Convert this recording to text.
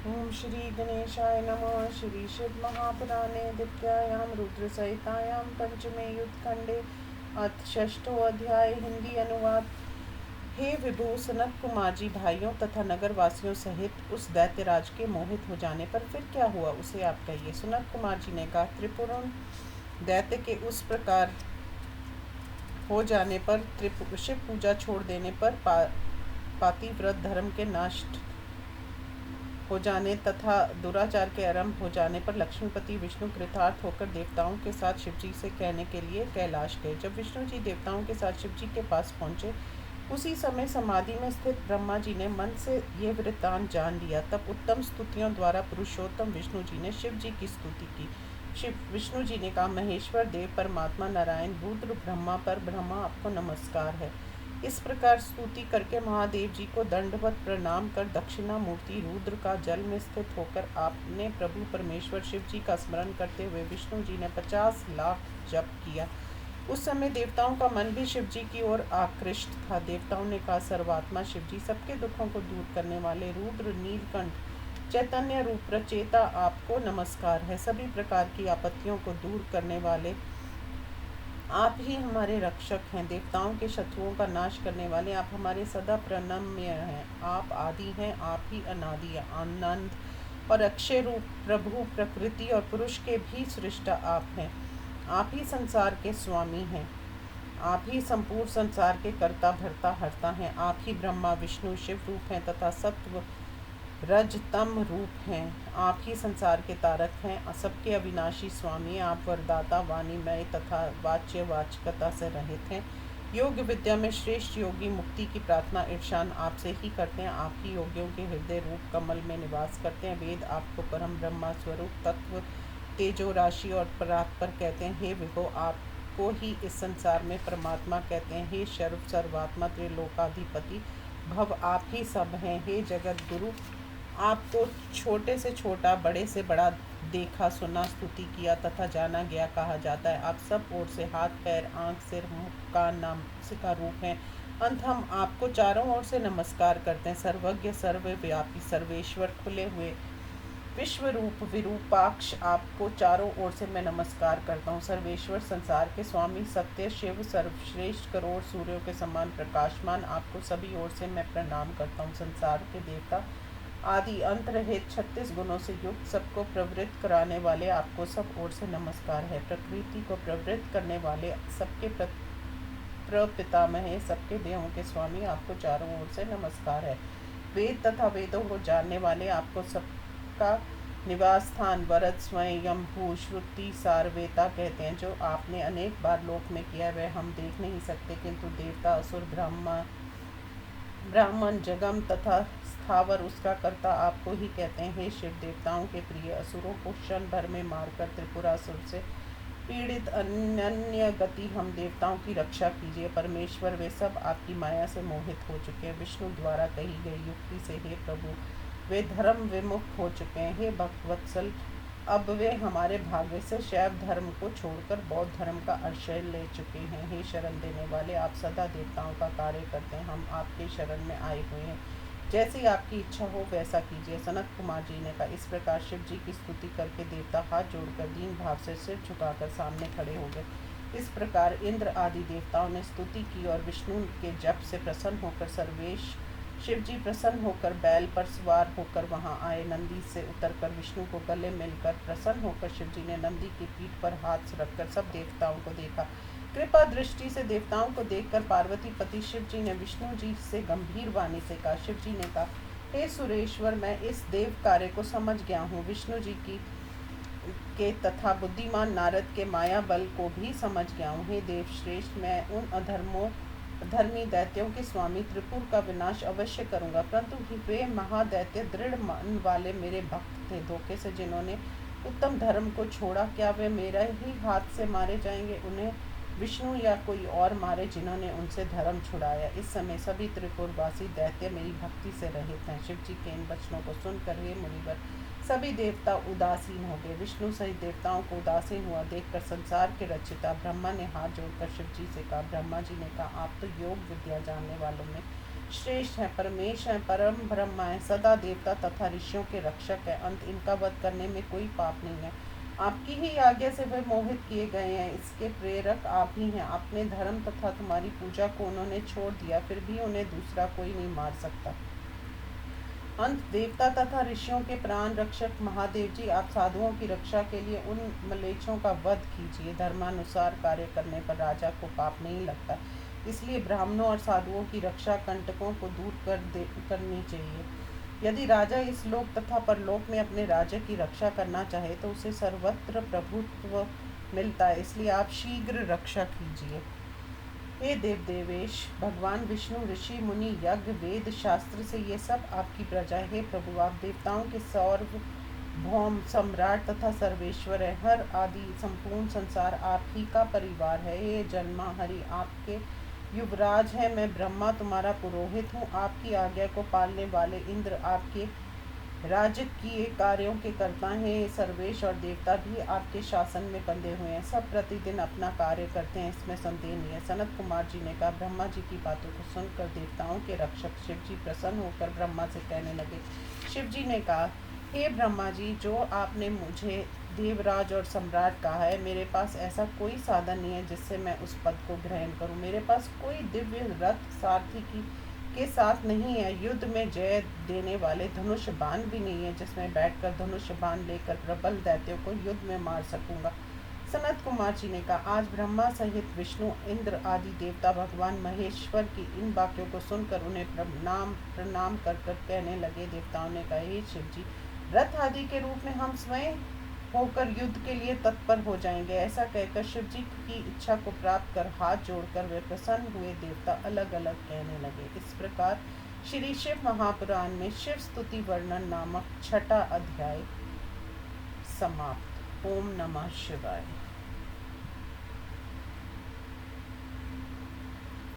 ओम श्री गणेशाय नमः। श्री शिव महापुराणे दिव्यायां रुद्र सहितायां पंचमे युद्धखंडे अथ षष्ठो अध्याय। हिंदी अनुवाद। हे विभु, सनत कुमार जी भाइयों तथा नगर वासियों सहित उस दैत्यराज के मोहित हो जाने पर फिर क्या हुआ, उसे आप कहिए। सनत कुमार जी ने कहा, त्रिपुरण दैत्य के उस प्रकार हो जाने पर, शिव पूजा छोड़ देने पर, पातिव्रत धर्म के नष्ट हो जाने तथा दुराचार के आरंभ हो जाने पर लक्ष्मीपति विष्णु कृतार्थ होकर देवताओं के साथ शिवजी से कहने के लिए कैलाश गए। जब विष्णु जी देवताओं के साथ शिवजी के पास पहुँचे, उसी समय समाधि में स्थित ब्रह्मा जी ने मन से ये वृत्तांत जान लिया। तब उत्तम स्तुतियों द्वारा पुरुषोत्तम विष्णु जी ने शिव जी की स्तुति की। शिव विष्णु जी ने कहा, महेश्वर देव परमात्मा नारायण रुद्र ब्रह्मा पर ब्रह्मा, आपको नमस्कार है। इस प्रकार स्तुति करके महादेव जी को दंडवत प्रणाम कर दक्षिणा मूर्ति रुद्र का जल में स्थित होकर आपने प्रभु परमेश्वर शिव जी का स्मरण करते हुए विष्णु जी ने 50 लाख जप किया। उस समय देवताओं का मन भी शिव जी की ओर आकृष्ट था। देवताओं ने कहा, सर्वात्मा शिव जी, सबके दुखों को दूर करने वाले रुद्र नीलकंठ चैतन्य रूप रचेता, आपको नमस्कार है। सभी प्रकार की आपत्तियों को दूर करने वाले आप ही हमारे रक्षक हैं। देवताओं के शत्रुओं का नाश करने वाले आप हमारे सदा प्रणम्य हैं। आप आदि हैं, आप ही अनादि, आनंद और अक्षय रूप प्रभु, प्रकृति और पुरुष के भी सृष्टा आप हैं। आप ही संसार के स्वामी हैं। आप ही संपूर्ण संसार के कर्ता भरता हरता हैं। आप ही ब्रह्मा विष्णु शिव रूप हैं तथा सत्व रजतम रूप हैं। आप ही संसार के तारक हैं, सबके अविनाशी स्वामी। आप वरदाता वाणीमय तथा वाच्य वाचकता से रहित हैं। योग विद्या में श्रेष्ठ योगी मुक्ति की प्रार्थना ईर्षान आपसे ही करते हैं। आप ही योगियों के हृदय रूप कमल में निवास करते हैं। वेद आपको परम ब्रह्मा स्वरूप तत्व तेजो राशि और परात्पर कहते हैं। हे विभो, आपको ही इस संसार में परमात्मा कहते हैं। हे सर्वात्मा त्रिलोकाधिपति भव, आप ही सब हैं। हे जगत गुरु, आपको छोटे से छोटा बड़े से बड़ा देखा सुना स्तुति किया तथा जाना गया कहा जाता है। आप सब ओर से हाथ पैर आँख सिर मुख कान नासिका रूप हैं। अंत हम आपको चारों ओर से नमस्कार करते हैं। सर्वज्ञ सर्वव्यापी सर्वेश्वर खुले हुए विश्व रूप विरूपाक्ष, आपको चारों ओर से मैं नमस्कार करता हूँ। सर्वेश्वर संसार के स्वामी सत्य शिव सर्वश्रेष्ठ करोड़ सूर्यों के समान प्रकाशमान, आपको सभी ओर से मैं प्रणाम करता हूँ। संसार के देवता आदि अंत रहित 36 गुणों से युक्त सबको प्रवृत्त कराने वाले आपको सब ओर से नमस्कार है। प्रकृति को प्रवृत्त करने वाले सबके प्रपितामह सबके देहों के स्वामी, आपको चारों ओर से नमस्कार है। वेद तथा वेदों को जानने वाले आपको सबका निवास स्थान वरद स्वयं भू श्रुति सारवेता कहते हैं। जो आपने अनेक बार लोक में किया वह हम देख नहीं सकते, किंतु देवता असुर ब्राह्मण जगम तथा स्थावर उसका कर्ता आपको ही कहते हैं। हे शिव, देवताओं के प्रिय असुरों को क्षण भर में मारकर त्रिपुरासुर से पीड़ित अनन्य गति हम देवताओं की रक्षा कीजिए। परमेश्वर, वे सब आपकी माया से मोहित हो चुके हैं। विष्णु द्वारा कही गई युक्ति से हे प्रभु वे धर्म विमुख हो चुके हैं। हे भक्तवत्सल, अब वे हमारे भाग्य से शैव धर्म को छोड़कर बौद्ध धर्म का आश्रय ले चुके हैं। हे शरण देने वाले, आप सदा देवताओं का कार्य करते हैं। हम आपके शरण में आए हुए हैं। जैसी आपकी इच्छा हो वैसा कीजिए। सनत कुमार जी ने कहा। इस प्रकार शिव जी की स्तुति करके देवता हाथ जोड़कर दीन भाव से सिर झुकाकर सामने खड़े हो गए। इस प्रकार इंद्र आदि देवताओं ने स्तुति की और विष्णु के जप से प्रसन्न होकर सर्वेश शिव जी प्रसन्न होकर बैल पर सवार होकर वहां आए। नंदी से उतरकर विष्णु को गले मिलकर प्रसन्न होकर शिव जी ने नंदी की पीठ पर हाथ रखकर सब देवताओं को देखा। कृपा दृष्टि से देवताओं को देखकर पार्वती पति शिव जी ने विष्णु जी से गंभीर वाणी से कहा। शिव जी ने कहा, हे सुरेश्वर, मैं इस देव कार्य को समझ गया हूँ। विष्णु जी के तथा बुद्धिमान नारद के माया बल को भी समझ गया हूँ। हे देव श्रेष्ठ, मैं उन धर्मी दैत्यों के स्वामी त्रिपुर का विनाश अवश्य करूंगा, परंतु वे महादैत्य दृढ़ मन वाले मेरे भक्त थे। धोखे से जिन्होंने उत्तम धर्म को छोड़ा, क्या वे मेरा ही हाथ से मारे जाएंगे? उन्हें विष्णु या कोई और मारे जिन्होंने उनसे धर्म छुड़ाया। इस समय सभी त्रिपुरवासी दैत्य मेरी भक्ति से रहित हैं। शिव जी के इन वचनों को सुनकर हे मुनिवर सभी देवता उदासीन हो गए। विष्णु सहित देवताओं को उदासीन हुआ देखकर संसार के रचिता ब्रह्मा ने हाथ जोड़कर शिव जी से कहा। ब्रह्मा जी ने कहा, आप तो योग विद्या जानने वालों में श्रेष्ठ है, परमेश है, परम ब्रह्म है, सदा देवता तथा ऋषियों के रक्षक है। अंत इनका वध करने में कोई पाप नहीं है। आपकी ही आज्ञा से वे मोहित किए गए हैं, इसके प्रेरक आप ही हैं। अपने धर्म तथा तुम्हारी पूजा को उन्होंने छोड़ दिया, फिर भी उन्हें दूसरा कोई नहीं मार सकता। अंत देवता तथा ऋषियों के प्राण रक्षक महादेव जी, आप साधुओं की रक्षा के लिए उन मलेच्छों का वध कीजिए। धर्मानुसार कार्य करने पर राजा को पाप नहीं लगता, इसलिए ब्राह्मणों और साधुओं की रक्षा कंटकों को दूर करनी चाहिए। यदि राजा इस लोक तथा परलोक में अपने राज्य की रक्षा करना चाहे तो उसे सर्वत्र प्रभुत्व मिलता है, इसलिए आप शीघ्र रक्षा कीजिए। हे देव देवेश, भगवान विष्णु, ऋषि मुनि, यज्ञ, वेद, शास्त्र से ये सब आपकी प्रजा है। हे प्रभु, आप देवताओं के सार्वभौम सम्राट तथा सर्वेश्वर है। हर आदि संपूर्ण संसार आप ही का परिवार है। हे जन्मा हरि, आपके युवराज है। मैं ब्रह्मा तुम्हारा पुरोहित हूँ। आपकी आज्ञा को पालने वाले इंद्र आपके राज्य किए कार्यों के कर्ता हैं। सर्वेश और देवता भी आपके शासन में बंधे हुए हैं, सब प्रतिदिन अपना कार्य करते हैं, इसमें संदेह नहीं है। सनत कुमार जी ने कहा, ब्रह्मा जी की बातों को सुनकर देवताओं के रक्षक शिव जी प्रसन्न होकर ब्रह्मा से कहने लगे। शिव जी ने कहा, हे ब्रह्मा जी, जो आपने मुझे देवराज और सम्राट कहा है, मेरे पास ऐसा कोई साधन नहीं है जिससे मैं उस पद को ग्रहण करूं। मेरे पास कोई दिव्य रथ सारथी के साथ नहीं है। युद्ध में जय देने वाले धनुष बाण भी नहीं है जिसमें बैठकर धनुष बाण लेकर प्रबल दैत्यों को युद्ध में मार सकूंगा। सनत कुमार जी ने कहा, आज ब्रह्मा सहित विष्णु, इंद्र आदि देवता भगवान महेश्वर की इन वाक्यों को सुनकर उन्हें प्रणाम कर कहने लगे। देवताओं ने कहा, हे शिव जी, रथ आदि के रूप में हम स्वयं होकर युद्ध के लिए तत्पर हो जाएंगे। ऐसा कहकर शिव जी की इच्छा को प्राप्त कर हाथ जोड़कर वे प्रसन्न हुए। देवता अलग अलग कहने लगे। इस प्रकार श्री शिव महापुराण में शिव स्तुति वर्णन नामक 6वां अध्याय समाप्त। ओम नमः शिवाय।